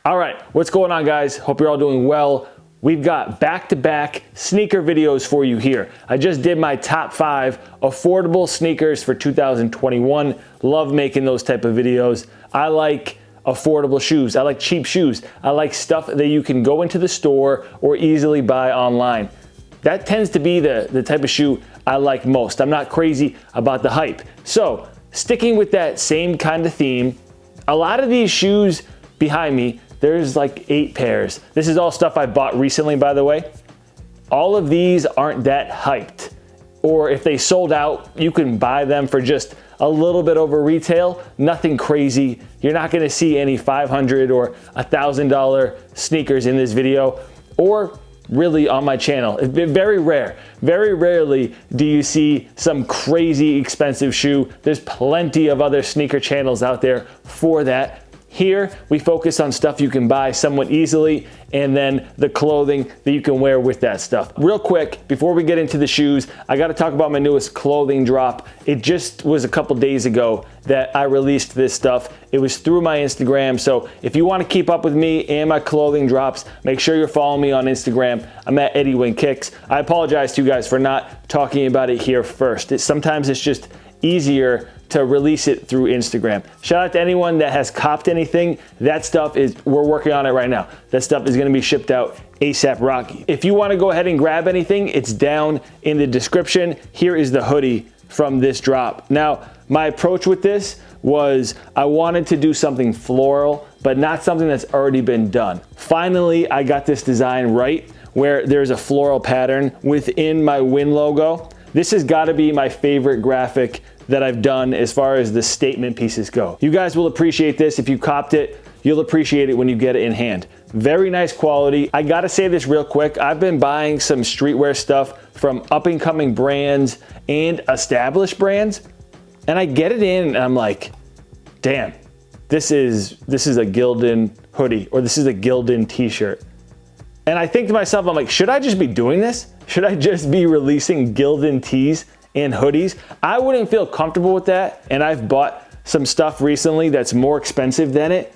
All right, what's going on, guys? Hope you're all doing well. We've got back-to-back sneaker videos for you here. I just did my top 5 affordable sneakers for 2021. Love making those type of videos. I like affordable shoes. I like cheap shoes. I like stuff that you can go into the store or easily buy online. That tends to be the type of shoe I like most. I'm not crazy about the hype. So, sticking with that same kind of theme, a lot of these shoes behind me, there's like 8 pairs. This is all stuff I bought recently, by the way. All of these aren't that hyped. Or if they sold out, you can buy them for just a little bit over retail. Nothing crazy. You're not gonna see any $500 or $1,000 sneakers in this video, or really on my channel. It's been very rare. Very rarely do you see some crazy expensive shoe. There's plenty of other sneaker channels out there for that. Here, we focus on stuff you can buy somewhat easily, and then the clothing that you can wear with that stuff. Real quick, before we get into the shoes, I gotta talk about my newest clothing drop. It just was a couple days ago that I released this stuff. It was through my Instagram, so if you wanna keep up with me and my clothing drops, make sure you're following me on Instagram. I'm at Eddie Wing Kicks. I apologize to you guys for not talking about it here first. Sometimes it's just easier to release it through Instagram. Shout out to anyone that has copped anything. That stuff we're working on it right now. That stuff is gonna be shipped out ASAP Rocky. If you wanna go ahead and grab anything, it's down in the description. Here is the hoodie from this drop. Now, my approach with this was I wanted to do something floral, but not something that's already been done. Finally, I got this design right, where there's a floral pattern within my Win logo. This has gotta be my favorite graphic that I've done as far as the statement pieces go. You guys will appreciate this. If you copped it, you'll appreciate it when you get it in hand. Very nice quality. I gotta say this real quick. I've been buying some streetwear stuff from up and coming brands and established brands, and I get it in and I'm like, damn, this is a Gildan hoodie, or this is a Gildan t-shirt. And I think to myself, I'm like, should I just be doing this? Should I just be releasing Gildan tees and hoodies? I wouldn't feel comfortable with that, and I've bought some stuff recently that's more expensive than it,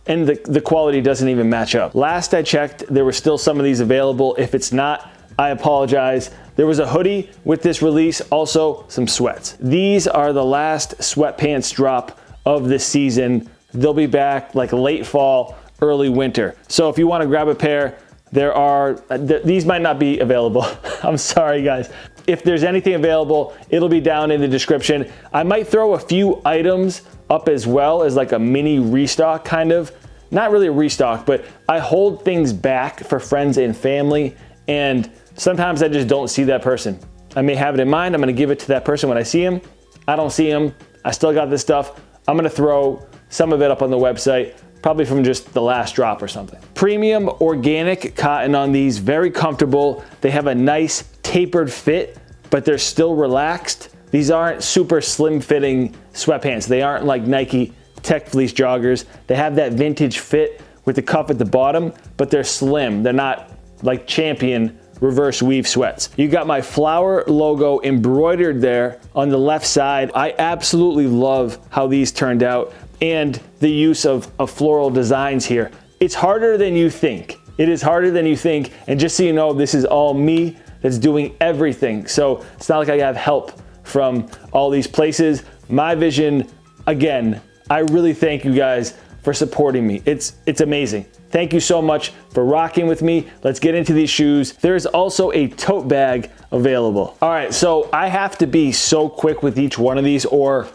and the quality doesn't even match up. Last I checked, there were still some of these available. If it's not, I apologize. There was a hoodie with this release, also some sweats. These are the last sweatpants drop of this season. They'll be back like late fall, early winter. So if you wanna grab a pair, these might not be available. I'm sorry, guys. If there's anything available, it'll be down in the description. I might throw a few items up as well as like a mini restock kind of. Not really a restock, but I hold things back for friends and family, and sometimes I just don't see that person. I may have it in mind, I'm gonna give it to that person when I see him. I don't see him, I still got this stuff. I'm gonna throw some of it up on the website, probably from just the last drop or something. Premium organic cotton on these, very comfortable. They have a nice tapered fit, but they're still relaxed. These aren't super slim fitting sweatpants. They aren't like Nike Tech Fleece joggers. They have that vintage fit with the cuff at the bottom, but they're slim. They're not like Champion reverse weave sweats. You got my flower logo embroidered there on the left side. I absolutely love how these turned out, and the use of floral designs here. It's harder than you think. It is harder than you think, and just so you know, this is all me that's doing everything. So it's not like I have help from all these places. My vision, again, I really thank you guys for supporting me. It's amazing. Thank you so much for rocking with me. Let's get into these shoes. There's also a tote bag available. All right, so I have to be so quick with each one of these, or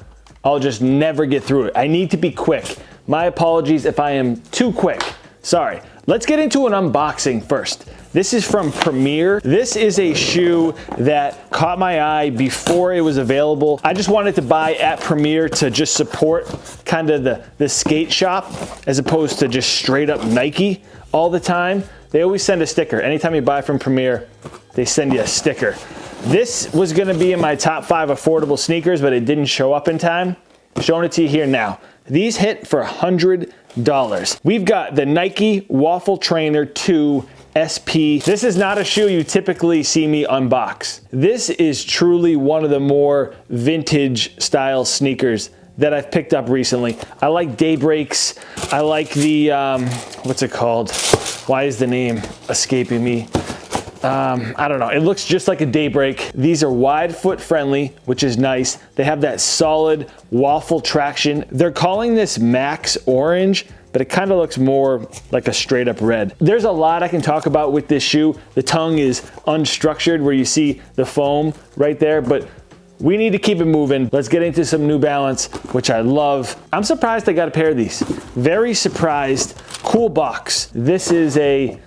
I'll just never get through it. I need to be quick. My apologies if I am too quick. Sorry. Let's get into an unboxing first. This is from Premier. This is a shoe that caught my eye before it was available. I just wanted to buy at Premier to just support kind of the skate shop, as opposed to just straight up Nike all the time. They always send a sticker. Anytime you buy from Premier, they send you a sticker. This was gonna be in my top 5 affordable sneakers, but it didn't show up in time. I'm showing it to you here now. These hit for $100. We've got the Nike Waffle Trainer 2 SP. This is not a shoe you typically see me unbox. This is truly one of the more vintage style sneakers that I've picked up recently. I like Daybreaks. I like the, what's it called? Why is the name escaping me? I don't know. It looks just like a Daybreak. These are wide foot friendly, which is nice. They have that solid waffle traction. They're calling this Max Orange, but it kind of looks more like a straight up red. There's a lot I can talk about with this shoe. The tongue is unstructured where you see the foam right there, but we need to keep it moving. Let's get into some New Balance, which I love. I'm surprised I got a pair of these. Very surprised. Cool box. This is a,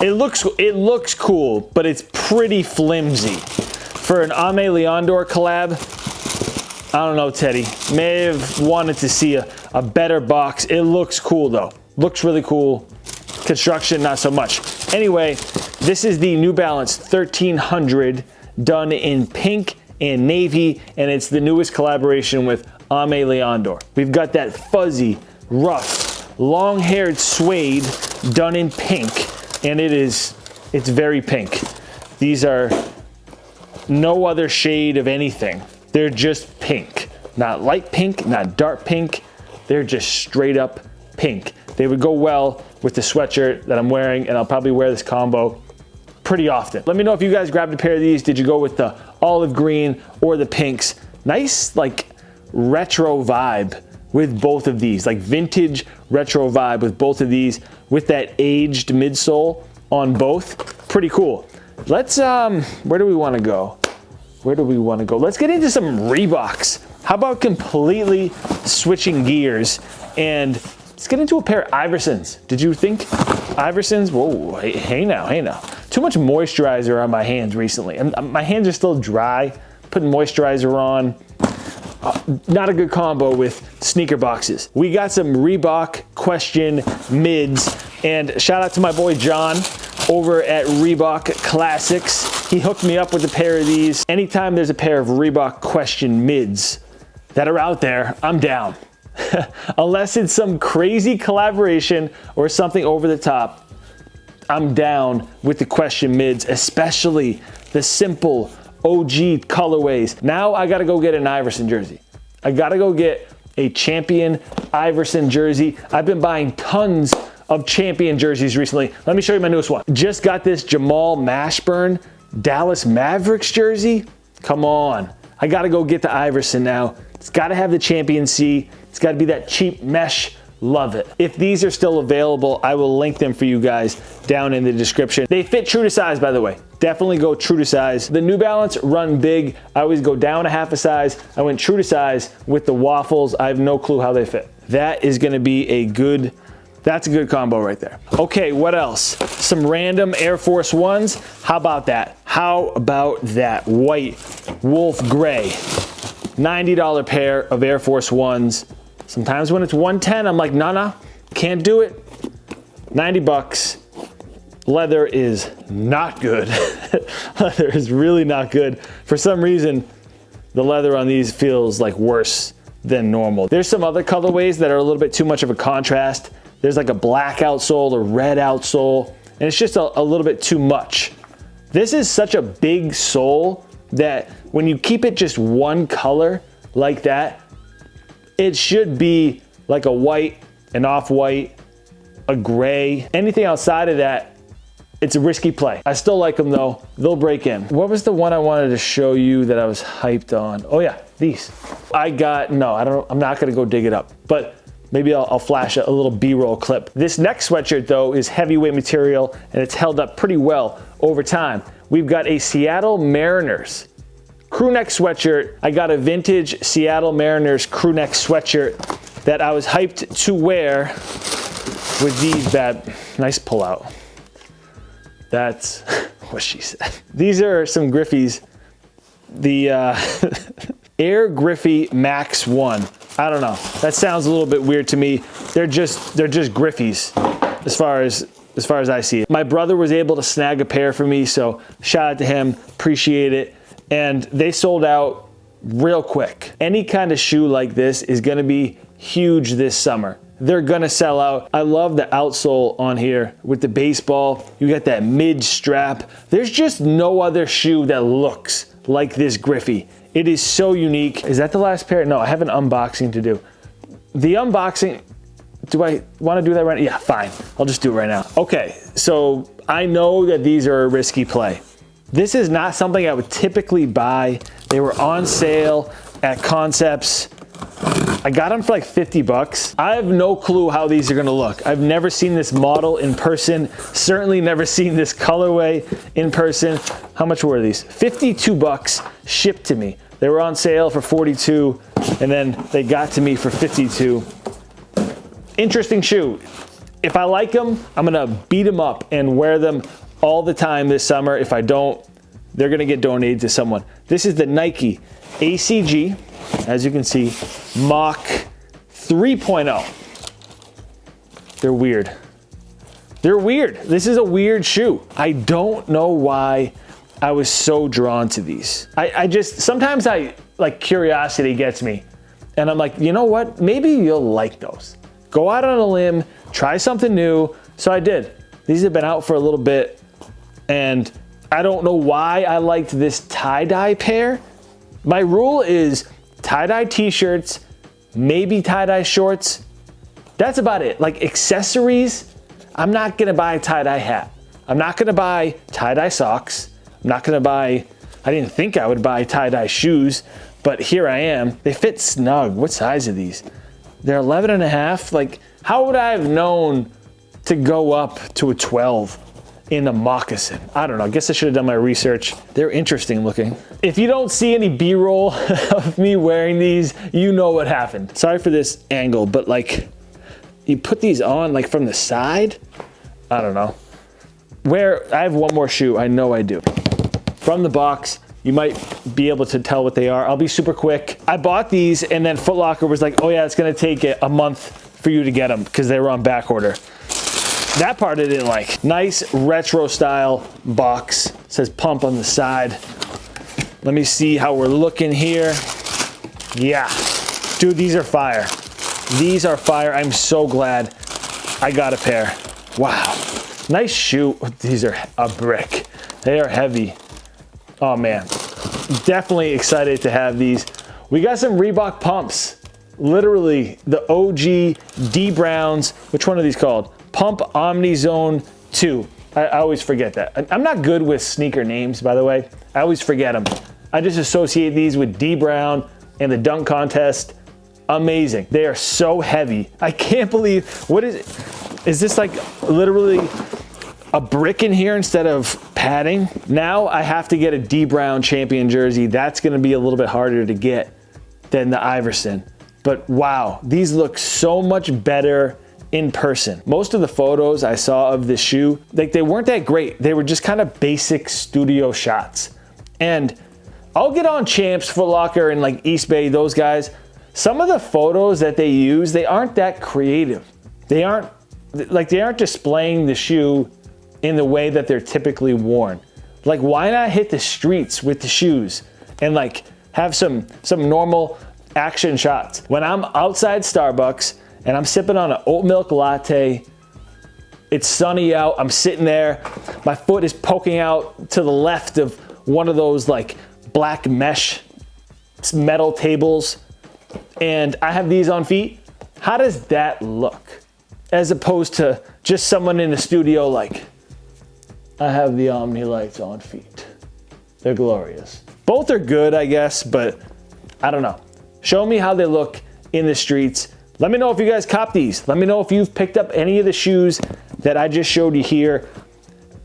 it looks cool, but it's pretty flimsy. For an Ame Leondor collab, I don't know, Teddy. May have wanted to see a better box. It looks cool though. Looks really cool. Construction, not so much. Anyway, this is the New Balance 1300 done in pink and navy, and it's the newest collaboration with Ame Leondor. We've got that fuzzy, rough, long-haired suede done in pink, and it's very pink. These are no other shade of anything. They're just pink. Not light pink, not dark pink. They're just straight up pink. They would go well with the sweatshirt that I'm wearing, and I'll probably wear this combo pretty often. Let me know if you guys grabbed a pair of these. Did you go with the olive green or the pinks? Nice, like, retro vibe with both of these, like vintage retro vibe with both of these, with that aged midsole on both. Pretty cool. Let's, where do we want to go? Where do we want to go? Let's get into some Reeboks. How about completely switching gears and let's get into a pair of Iversons. Did you think Iversons? Whoa, hey now. Too much moisturizer on my hands recently. And my hands are still dry. Putting moisturizer on. Not a good combo with sneaker boxes. We got some Reebok Question Mids, and shout out to my boy John over at Reebok Classics. He hooked me up with a pair of these. Anytime there's a pair of Reebok Question Mids that are out there, I'm down. Unless it's some crazy collaboration or something over the top, I'm down with the Question Mids, especially the simple OG colorways. Now I gotta go get an Iverson jersey. I gotta go get a Champion Iverson jersey. I've been buying tons of Champion jerseys recently. Let me show you my newest one. Just got this Jamal Mashburn Dallas Mavericks jersey. Come on. I gotta go get the Iverson now. It's gotta have the Champion C. It's gotta be that cheap mesh. Love it. If these are still available, I will link them for you guys down in the description. They fit true to size, by the way. Definitely go true to size. The New Balance run big. I always go down a half a size. I went true to size with the waffles. I have no clue how they fit. That is gonna be that's a good combo right there. Okay, what else? Some random Air Force Ones. How about that? How about that? White wolf gray. $90 pair of Air Force Ones. Sometimes when it's 110, I'm like, nah, can't do it. 90 bucks. Leather is not good. Leather is really not good. For some reason, the leather on these feels like worse than normal. There's some other colorways that are a little bit too much of a contrast. There's like a black outsole, a red outsole, and it's just a little bit too much. This is such a big sole that when you keep it just one color like that, it should be like a white, an off-white, a gray. Anything outside of that, it's a risky play. I still like them though. They'll break in. What was the one I wanted to show you that I was hyped on? Oh yeah, these. I'm not gonna go dig it up, but maybe I'll flash a little B-roll clip. This next sweatshirt though is heavyweight material and it's held up pretty well over time. We've got a Seattle Mariners crew neck sweatshirt. I got a vintage Seattle Mariners crew neck sweatshirt that I was hyped to wear with these bad, nice pullout. That's what she said. These are some Griffies. The Air Griffey Max 1. I don't know. That sounds a little bit weird to me. They're just Griffies as far as I see it. My brother was able to snag a pair for me, so shout out to him. Appreciate it. And they sold out real quick. Any kind of shoe like this is gonna be huge this summer. They're gonna sell out. I love the outsole on here with the baseball. You got that mid strap. There's just no other shoe that looks like this Griffey It is so unique. Is that the last pair? No, I have an unboxing to do. The unboxing, do I want to do that right now? Yeah, fine. I'll just do it right now. Okay, so I know that these are a risky play. This is not something I would typically buy. They were on sale at Concepts. I got them for like 50 bucks. I have no clue how these are gonna look. I've never seen this model in person. Certainly never seen this colorway in person. How much were these? 52 bucks shipped to me. They were on sale for 42 and then they got to me for 52. Interesting shoe. If I like them, I'm gonna beat them up and wear them all the time this summer. If I don't, they're gonna get donated to someone. This is the Nike ACG, as you can see, Mach 3.0. They're weird. They're weird. This is a weird shoe. I don't know why I was so drawn to these. I just, sometimes like curiosity gets me and I'm like, you know what? Maybe you'll like those. Go out on a limb, try something new. So I did. These have been out for a little bit and I don't know why I liked this tie-dye pair. My rule is tie-dye t-shirts, maybe tie-dye shorts. That's about it. Like accessories, I'm not gonna buy a tie-dye hat. I'm not gonna buy tie-dye socks. I'm not gonna buy, I didn't think I would buy tie-dye shoes, but here I am. They fit snug. What size are these? They're 11 and a half. Like, how would I have known to go up to a 12 in a moccasin? I don't know. I guess I should have done my research. They're interesting looking. If you don't see any B-roll of me wearing these, you know what happened. Sorry for this angle, but like, you put these on like from the side? I don't know. I have one more shoe, I know I do. From the box, you might be able to tell what they are. I'll be super quick. I bought these and then Foot Locker was like, oh yeah, it's gonna take a month for you to get them because they were on back order. That part I didn't like. Nice retro style box. It says pump on the side. Let me see how we're looking here. Yeah, dude, these are fire. These are fire. I'm so glad I got a pair. Wow, nice shoe. These are a brick. They are heavy. Oh man, definitely excited to have these. We got some Reebok pumps. Literally the OG D Browns. Which one are these called? Pump Omni Zone 2. I always forget that. I'm not good with sneaker names, by the way. I always forget them. I just associate these with D Brown and the dunk contest. Amazing. They are so heavy. I can't believe, what is it? Is this like literally a brick in here instead of padding? Now I have to get a D Brown champion jersey. That's gonna be a little bit harder to get than the Iverson. But wow, these look so much better in person. Most of the photos I saw of this shoe, like they weren't that great. They were just kind of basic studio shots. And I'll get on Champs, Foot Locker, and like East Bay, those guys. Some of the photos that they use, they aren't that creative. They aren't displaying the shoe in the way that they're typically worn. Like, why not hit the streets with the shoes and like have some normal action shots? When I'm outside Starbucks and I'm sipping on an oat milk latte, it's sunny out, I'm sitting there, my foot is poking out to the left of one of those like black mesh metal tables, and I have these on feet. How does that look? As opposed to just someone in the studio like, I have the Omni lights on feet. They're glorious. Both are good, I guess, but I don't know. Show me how they look in the streets. Let me know if you guys cop these. Let me know if you've picked up any of the shoes that I just showed you here.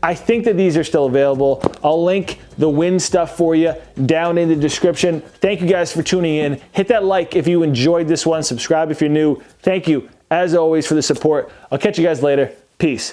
I think that these are still available. I'll link the Win stuff for you down in the description. Thank you guys for tuning in. Hit that like if you enjoyed this one. Subscribe if you're new. Thank you, as always, for the support. I'll catch you guys later. Peace.